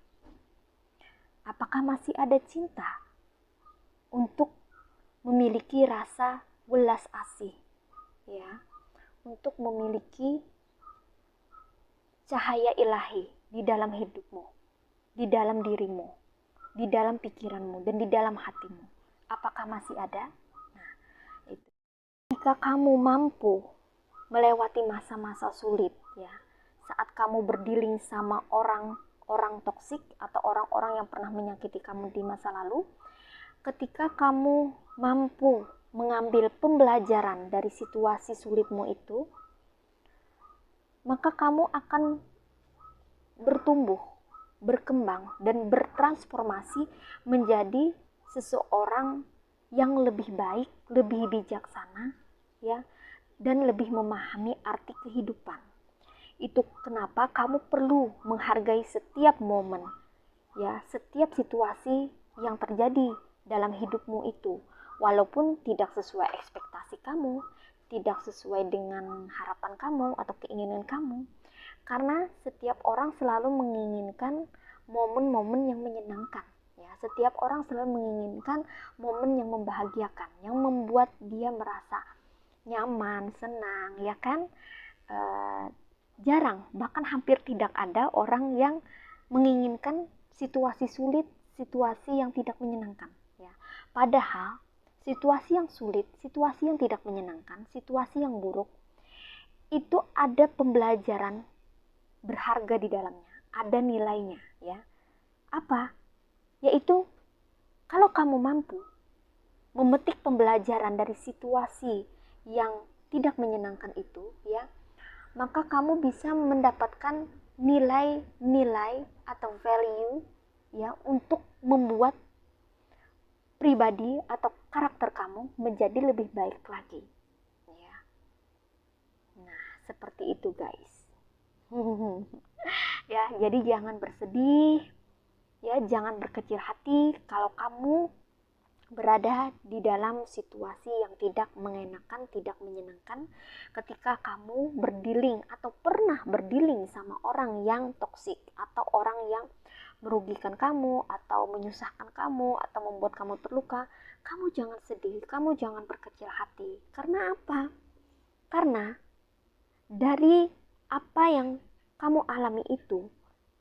Apakah masih ada cinta untuk memiliki rasa welas asih ya, untuk memiliki cahaya ilahi di dalam hidupmu, di dalam dirimu, di dalam pikiranmu, dan di dalam hatimu? Apakah masih ada? Nah, itu. Jika kamu mampu melewati masa-masa sulit ya, saat kamu berdealing sama orang toksik atau orang-orang yang pernah menyakiti kamu di masa lalu, ketika kamu mampu mengambil pembelajaran dari situasi sulitmu itu, maka kamu akan bertumbuh, berkembang, dan bertransformasi menjadi seseorang yang lebih baik, lebih bijaksana ya, dan lebih memahami arti kehidupan. Itu kenapa kamu perlu menghargai setiap momen ya, setiap situasi yang terjadi dalam hidupmu itu, walaupun tidak sesuai ekspektasi kamu, tidak sesuai dengan harapan kamu atau keinginan kamu. Karena setiap orang selalu menginginkan momen-momen yang menyenangkan ya, setiap orang selalu menginginkan momen yang membahagiakan, yang membuat dia merasa nyaman, senang ya kan. Jarang, bahkan hampir tidak ada orang yang menginginkan situasi sulit, situasi yang tidak menyenangkan ya. Padahal situasi yang sulit, situasi yang tidak menyenangkan, situasi yang buruk itu ada pembelajaran berharga di dalamnya, ada nilainya ya. Apa? Yaitu kalau kamu mampu memetik pembelajaran dari situasi yang tidak menyenangkan itu ya, maka kamu bisa mendapatkan nilai-nilai atau value ya, untuk membuat pribadi atau karakter kamu menjadi lebih baik lagi ya. Nah, seperti itu guys. Ya, jadi jangan bersedih ya, jangan berkecil hati kalau kamu berada di dalam situasi yang tidak mengenakan, tidak menyenangkan, ketika kamu berdealing atau pernah berdealing sama orang yang toksik atau orang yang merugikan kamu atau menyusahkan kamu atau membuat kamu terluka. Kamu jangan sedih, kamu jangan berkecil hati. Karena apa? Karena dari apa yang kamu alami itu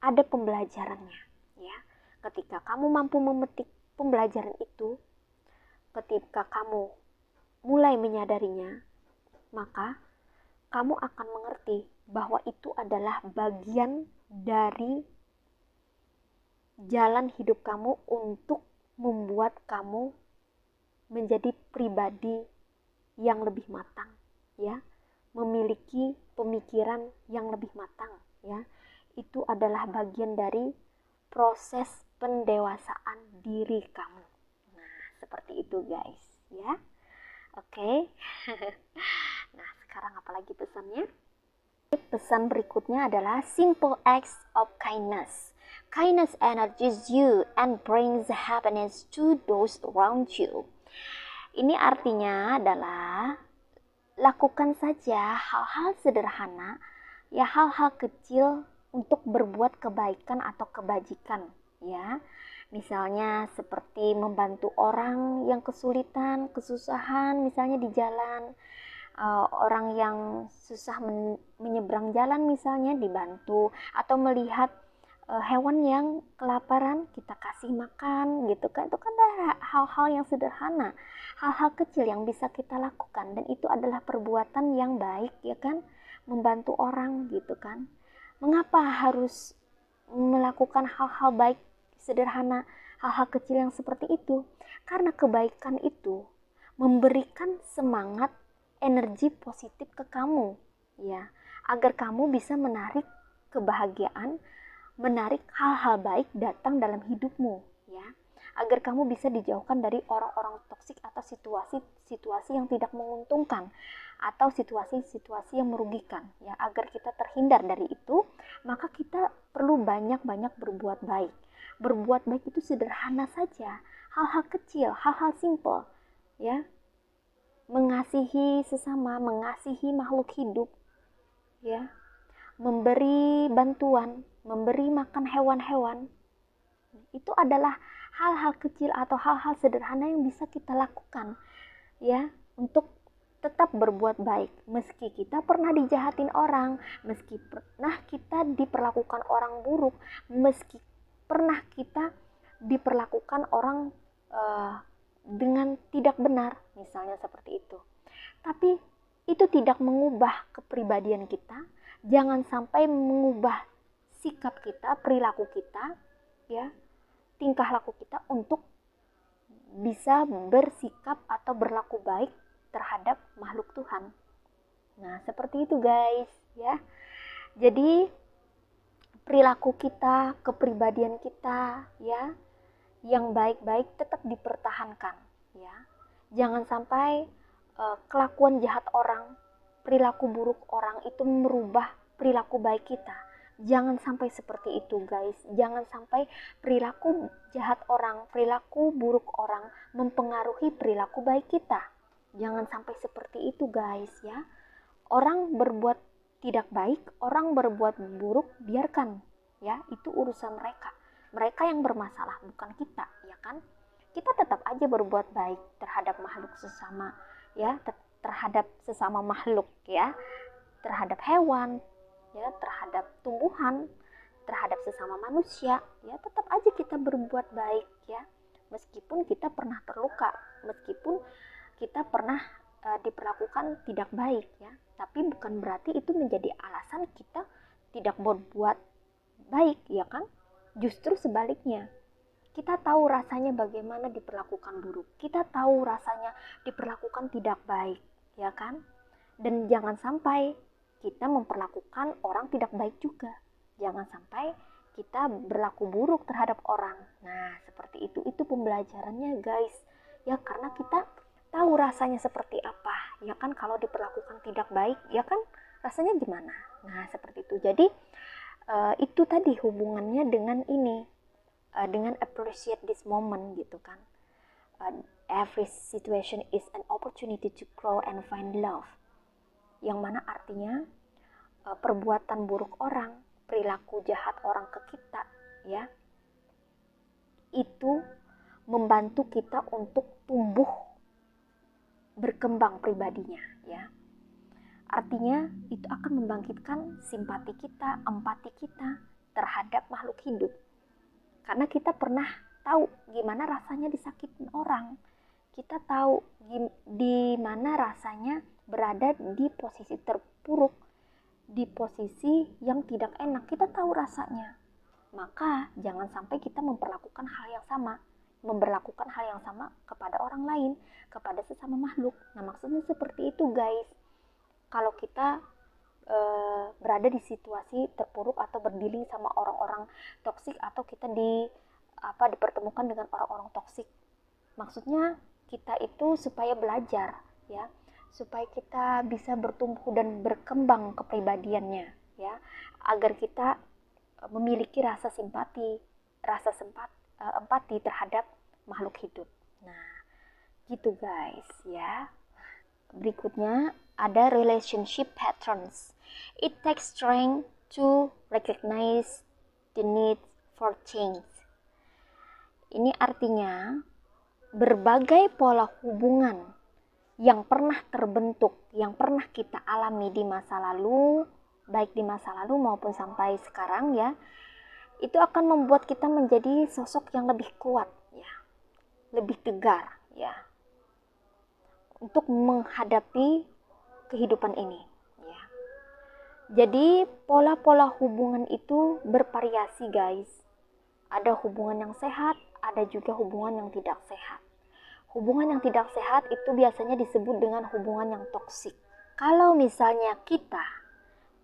ada pembelajarannya ya. Ketika kamu mampu memetik pembelajaran itu, ketika kamu mulai menyadarinya, maka kamu akan mengerti bahwa itu adalah bagian dari jalan hidup kamu untuk membuat kamu menjadi pribadi yang lebih matang ya, memiliki pemikiran yang lebih matang ya. Itu adalah bagian dari proses pendewasaan diri kamu. Seperti itu guys ya. Oke. Nah, sekarang apa lagi pesannya? Pesan berikutnya adalah simple acts of kindness. Kindness energizes you and brings happiness to those around you. Ini artinya adalah lakukan saja hal-hal sederhana, ya hal-hal kecil untuk berbuat kebaikan atau kebajikan, ya. Misalnya seperti membantu orang yang kesulitan, kesusahan, misalnya di jalan, orang yang susah menyeberang jalan misalnya dibantu, atau melihat hewan yang kelaparan kita kasih makan gitu kan. Itu kan hal-hal yang sederhana, hal-hal kecil yang bisa kita lakukan, dan itu adalah perbuatan yang baik, ya kan, membantu orang gitu kan. Mengapa harus melakukan hal-hal baik sederhana, hal-hal kecil yang seperti itu? Karena kebaikan itu memberikan semangat, energi positif ke kamu, ya, agar kamu bisa menarik kebahagiaan, menarik hal-hal baik datang dalam hidupmu, ya, agar kamu bisa dijauhkan dari orang-orang toksik atau situasi-situasi yang tidak menguntungkan atau situasi-situasi yang merugikan, ya. Agar kita terhindar dari itu, maka kita perlu banyak-banyak berbuat baik. Berbuat baik itu sederhana saja, hal-hal kecil, hal-hal simple, ya. Mengasihi sesama, mengasihi makhluk hidup, ya. Memberi bantuan, memberi makan hewan-hewan, itu adalah hal-hal kecil atau hal-hal sederhana yang bisa kita lakukan, ya, untuk tetap berbuat baik. Meski kita pernah dijahatin orang, meski pernah kita diperlakukan orang buruk, meski pernah kita diperlakukan orang dengan tidak benar, misalnya seperti itu. Tapi itu tidak mengubah kepribadian kita, jangan sampai mengubah sikap kita, perilaku kita, ya, tingkah laku kita untuk bisa bersikap atau berlaku baik terhadap makhluk Tuhan. Nah, seperti itu guys, ya. Jadi perilaku kita, kepribadian kita, ya, yang baik-baik tetap dipertahankan, ya. Jangan sampai kelakuan jahat orang, perilaku buruk orang itu merubah perilaku baik kita. Jangan sampai seperti itu guys. Jangan sampai perilaku jahat orang, perilaku buruk orang mempengaruhi perilaku baik kita. Jangan sampai seperti itu guys, ya. Orang berbuat tidak baik, orang berbuat buruk, biarkan, ya, itu urusan mereka. Mereka yang bermasalah, bukan kita, ya kan. Kita tetap aja berbuat baik terhadap makhluk sesama, ya, terhadap sesama makhluk, ya, terhadap hewan, ya, terhadap tumbuhan, terhadap sesama manusia, ya, tetap aja kita berbuat baik, ya, meskipun kita pernah terluka, meskipun kita pernah diperlakukan tidak baik, ya, tapi bukan berarti itu menjadi alasan kita tidak berbuat baik, ya kan. Justru sebaliknya, kita tahu rasanya bagaimana diperlakukan buruk, kita tahu rasanya diperlakukan tidak baik, ya kan. Dan jangan sampai kita memperlakukan orang tidak baik juga. Jangan sampai kita berlaku buruk terhadap orang. Nah, seperti itu pembelajarannya guys. Ya, karena kita tahu rasanya seperti apa. Ya kan, kalau diperlakukan tidak baik, ya kan rasanya gimana. Nah, seperti itu. Jadi, itu tadi hubungannya dengan ini. Dengan appreciate this moment gitu kan. Every situation is an opportunity to grow and find love. Yang mana artinya perbuatan buruk orang, perilaku jahat orang ke kita, ya, itu membantu kita untuk tumbuh, berkembang pribadinya, ya. Artinya itu akan membangkitkan simpati kita, empati kita terhadap makhluk hidup. Karena kita pernah tahu gimana rasanya disakitin orang. Kita tahu di mana rasanya berada di posisi terpuruk, di posisi yang tidak enak. Kita tahu rasanya. Maka jangan sampai kita memperlakukan hal yang sama, memperlakukan hal yang sama kepada orang lain, kepada sesama makhluk. Nah, maksudnya seperti itu guys. Kalau kita berada di situasi terpuruk atau berdealing sama orang-orang toksik, atau kita dipertemukan dengan orang-orang toksik, maksudnya kita itu supaya belajar, ya, supaya kita bisa bertumbuh dan berkembang kepribadiannya, ya, agar kita memiliki rasa simpati, empati terhadap makhluk hidup. Nah, gitu guys, ya. Berikutnya ada relationship patterns. It takes strength to recognize the need for change. Ini artinya berbagai pola hubungan yang pernah terbentuk, yang pernah kita alami di masa lalu, baik di masa lalu maupun sampai sekarang ya, itu akan membuat kita menjadi sosok yang lebih kuat ya, lebih tegar ya, untuk menghadapi kehidupan ini ya. Jadi pola-pola hubungan itu bervariasi guys. Ada hubungan yang sehat, ada juga hubungan yang tidak sehat. Hubungan yang tidak sehat itu biasanya disebut dengan hubungan yang toksik. Kalau misalnya kita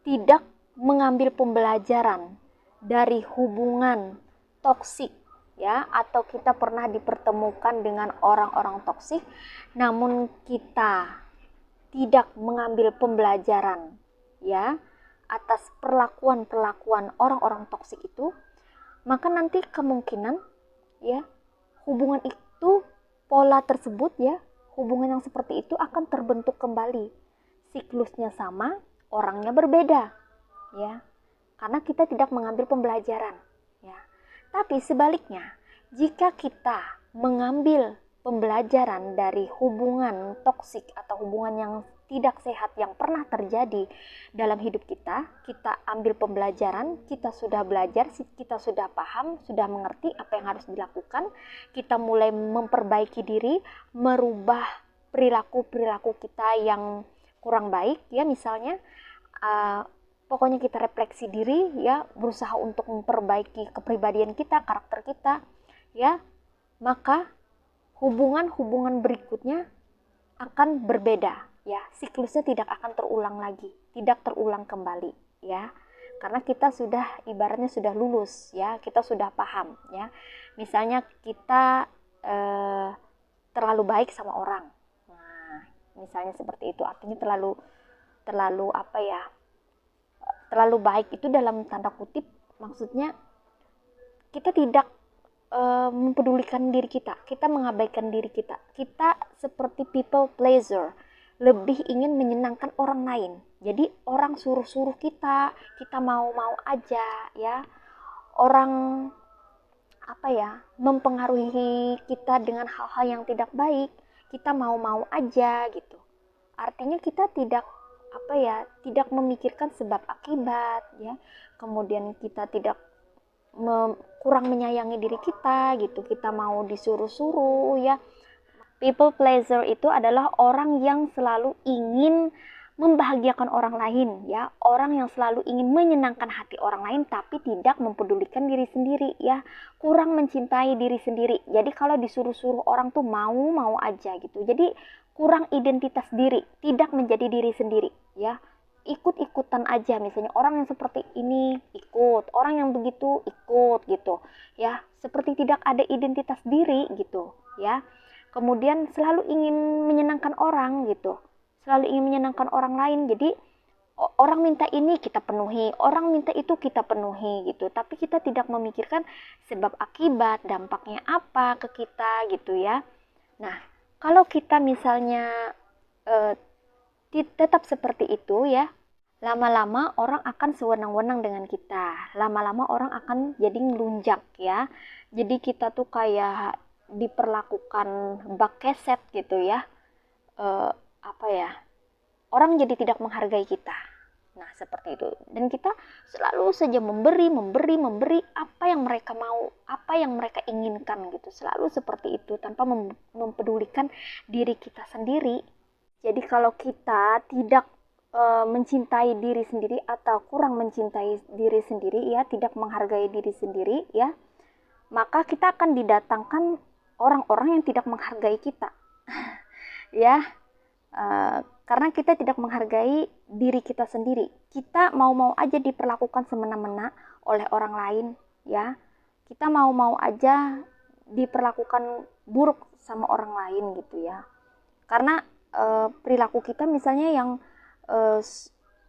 tidak mengambil pembelajaran dari hubungan toksik ya, atau kita pernah dipertemukan dengan orang-orang toksik, namun kita tidak mengambil pembelajaran ya atas perlakuan-perlakuan orang-orang toksik itu, maka nanti kemungkinan ya hubungan itu, pola tersebut ya, hubungan yang seperti itu akan terbentuk kembali. Siklusnya sama, orangnya berbeda ya. Karena kita tidak mengambil pembelajaran ya. Tapi sebaliknya, jika kita mengambil pembelajaran dari hubungan toksik atau hubungan yang tidak sehat yang pernah terjadi dalam hidup kita, kita ambil pembelajaran, kita sudah belajar, kita sudah paham, sudah mengerti apa yang harus dilakukan, kita mulai memperbaiki diri, merubah perilaku-perilaku kita yang kurang baik ya, misalnya pokoknya kita refleksi diri ya, berusaha untuk memperbaiki kepribadian kita, karakter kita ya, maka hubungan-hubungan berikutnya akan berbeda ya, siklusnya tidak akan terulang lagi, tidak terulang kembali ya, karena kita sudah ibaratnya sudah lulus ya, kita sudah paham ya. Misalnya kita terlalu baik sama orang, nah misalnya seperti itu, artinya terlalu apa ya, terlalu baik itu dalam tanda kutip, maksudnya kita tidak mempedulikan diri kita, kita mengabaikan diri kita, kita seperti people pleaser, lebih ingin menyenangkan orang lain. Jadi orang suruh-suruh kita mau-mau aja ya, orang apa ya, mempengaruhi kita dengan hal-hal yang tidak baik, kita mau-mau aja gitu. Artinya kita tidak apa ya, tidak memikirkan sebab akibat ya, kemudian kita tidak kurang menyayangi diri kita gitu, kita mau disuruh-suruh ya. People pleaser itu adalah orang yang selalu ingin membahagiakan orang lain ya, orang yang selalu ingin menyenangkan hati orang lain tapi tidak mempedulikan diri sendiri ya, kurang mencintai diri sendiri. Jadi kalau disuruh-suruh orang tuh mau aja gitu, jadi kurang identitas diri, tidak menjadi diri sendiri ya, ikut-ikutan aja. Misalnya orang yang seperti ini ikut, orang yang begitu ikut gitu ya, seperti tidak ada identitas diri gitu ya. Kemudian selalu ingin menyenangkan orang gitu, selalu ingin menyenangkan orang lain. Jadi orang minta ini kita penuhi, orang minta itu kita penuhi gitu, tapi kita tidak memikirkan sebab akibat, dampaknya apa ke kita gitu ya. Nah kalau kita misalnya tetap seperti itu ya, lama-lama orang akan sewenang-wenang dengan kita, lama-lama orang akan jadi ngelunjak ya. Jadi kita tuh kayak diperlakukan bak keset gitu ya, apa ya, orang jadi tidak menghargai kita. Nah seperti itu, dan kita selalu saja memberi apa yang mereka mau, apa yang mereka inginkan gitu, selalu seperti itu tanpa mempedulikan diri kita sendiri. Jadi kalau kita tidak mencintai diri sendiri atau kurang mencintai diri sendiri ya, tidak menghargai diri sendiri ya, maka kita akan didatangkan orang-orang yang tidak menghargai kita ya, karena kita tidak menghargai diri kita sendiri. Kita mau-mau aja diperlakukan semena-mena oleh orang lain ya, kita mau-mau aja diperlakukan buruk sama orang lain gitu ya, karena perilaku kita misalnya yang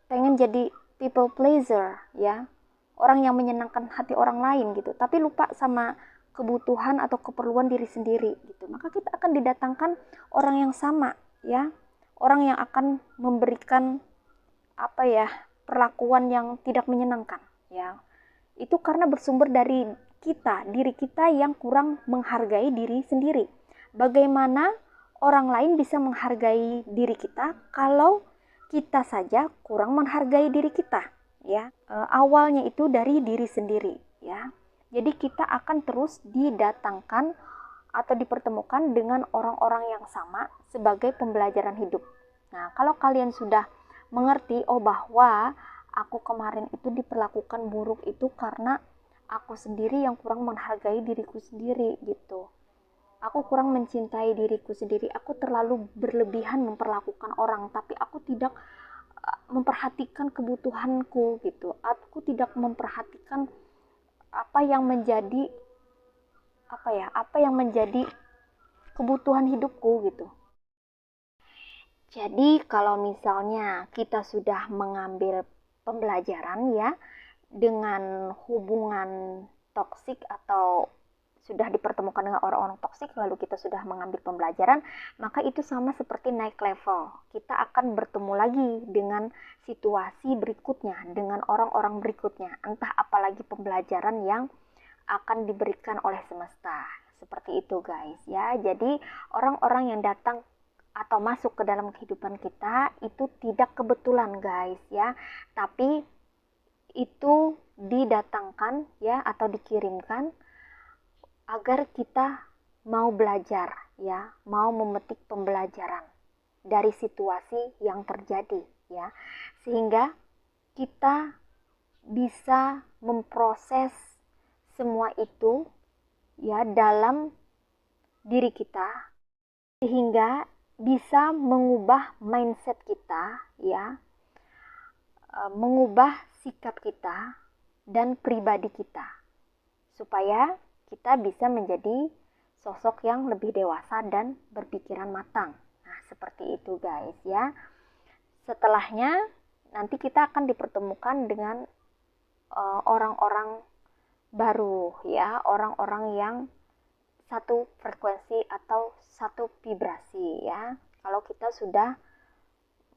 pengen jadi people pleaser ya, orang yang menyenangkan hati orang lain gitu, tapi lupa sama kebutuhan atau keperluan diri sendiri gitu, maka kita akan didatangkan orang yang sama ya, orang yang akan memberikan perlakuan yang tidak menyenangkan, ya. Itu karena bersumber dari diri kita yang kurang menghargai diri sendiri. Bagaimana orang lain bisa menghargai diri kita kalau kita saja kurang menghargai diri kita, ya. Awalnya itu dari diri sendiri, ya. Jadi kita akan terus didatangkan atau dipertemukan dengan orang-orang yang sama sebagai pembelajaran hidup. Nah, kalau kalian sudah mengerti, bahwa aku kemarin itu diperlakukan buruk itu karena aku sendiri yang kurang menghargai diriku sendiri gitu. Aku kurang mencintai diriku sendiri. Aku terlalu berlebihan memperlakukan orang, tapi aku tidak memperhatikan kebutuhanku gitu. Aku tidak memperhatikan apa yang menjadi kebutuhan hidupku gitu. Jadi kalau misalnya kita sudah mengambil pembelajaran, ya, dengan hubungan toksik atau sudah dipertemukan dengan orang-orang toksik, lalu kita sudah mengambil pembelajaran, maka itu sama seperti naik level. Kita akan bertemu lagi dengan situasi berikutnya, dengan orang-orang berikutnya, entah apalagi pembelajaran yang akan diberikan oleh semesta. Seperti itu, guys, ya. Jadi orang-orang yang datang atau masuk ke dalam kehidupan kita itu tidak kebetulan, guys, ya, tapi itu didatangkan, ya, atau dikirimkan agar kita mau belajar, ya, mau memetik pembelajaran dari situasi yang terjadi, ya, sehingga kita bisa memproses semua itu, ya, dalam diri kita, sehingga bisa mengubah mindset kita, ya, mengubah sikap kita dan pribadi kita, supaya kita bisa menjadi sosok yang lebih dewasa dan berpikiran matang. Nah, seperti itu, guys, ya. Setelahnya nanti kita akan dipertemukan dengan orang-orang baru, ya, orang-orang yang satu frekuensi atau satu vibrasi, ya. Kalau kita sudah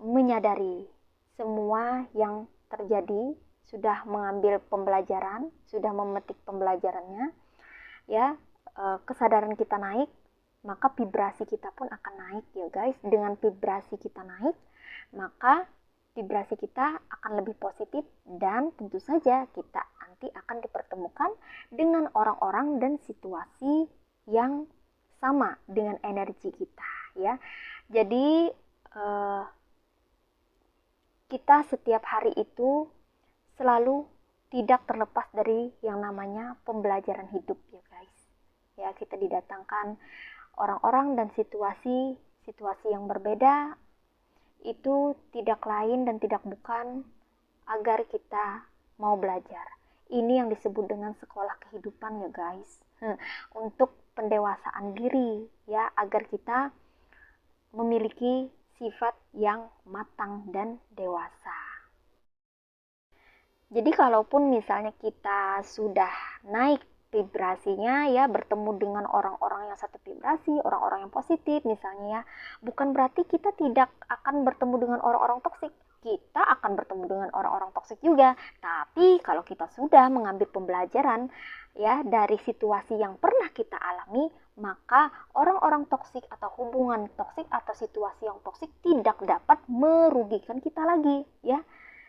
menyadari semua yang terjadi, sudah mengambil pembelajaran, sudah memetik pembelajarannya, ya, kesadaran kita naik, maka vibrasi kita pun akan naik, ya, guys. Dengan vibrasi kita naik, maka vibrasi kita akan lebih positif, dan tentu saja kita nanti akan dipertemukan dengan orang-orang dan situasi yang sama dengan energi kita, ya. Jadi kita setiap hari itu selalu tidak terlepas dari yang namanya pembelajaran hidup, ya, guys. Ya, kita didatangkan orang-orang dan situasi yang berbeda, itu tidak lain dan tidak bukan agar kita mau belajar. Ini yang disebut dengan sekolah kehidupan, ya, guys. Untuk pendewasaan diri, ya, agar kita memiliki sifat yang matang dan dewasa. Jadi kalaupun misalnya kita sudah naik vibrasinya, ya, bertemu dengan orang-orang yang satu vibrasi, orang-orang yang positif misalnya, ya, bukan berarti kita tidak akan bertemu dengan orang-orang toksik. Kita akan bertemu dengan orang-orang toksik juga. Tapi kalau kita sudah mengambil pembelajaran, ya, dari situasi yang pernah kita alami, maka orang-orang toksik atau hubungan toksik atau situasi yang toksik tidak dapat merugikan kita lagi, ya.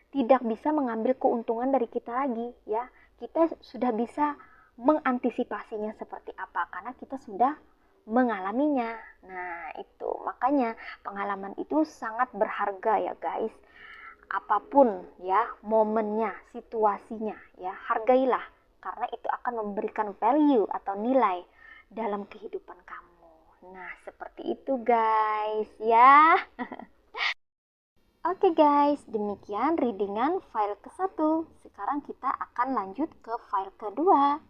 Tidak bisa mengambil keuntungan dari kita lagi, ya. Kita sudah bisa mengantisipasinya seperti apa karena kita sudah mengalaminya. Nah, itu makanya pengalaman itu sangat berharga, ya, guys. Apapun, ya, momennya, situasinya, ya, hargailah karena itu akan memberikan value atau nilai dalam kehidupan kamu. Nah, seperti itu, guys, ya. Oke, guys, demikian readingan file ke-1. Sekarang kita akan lanjut ke file kedua.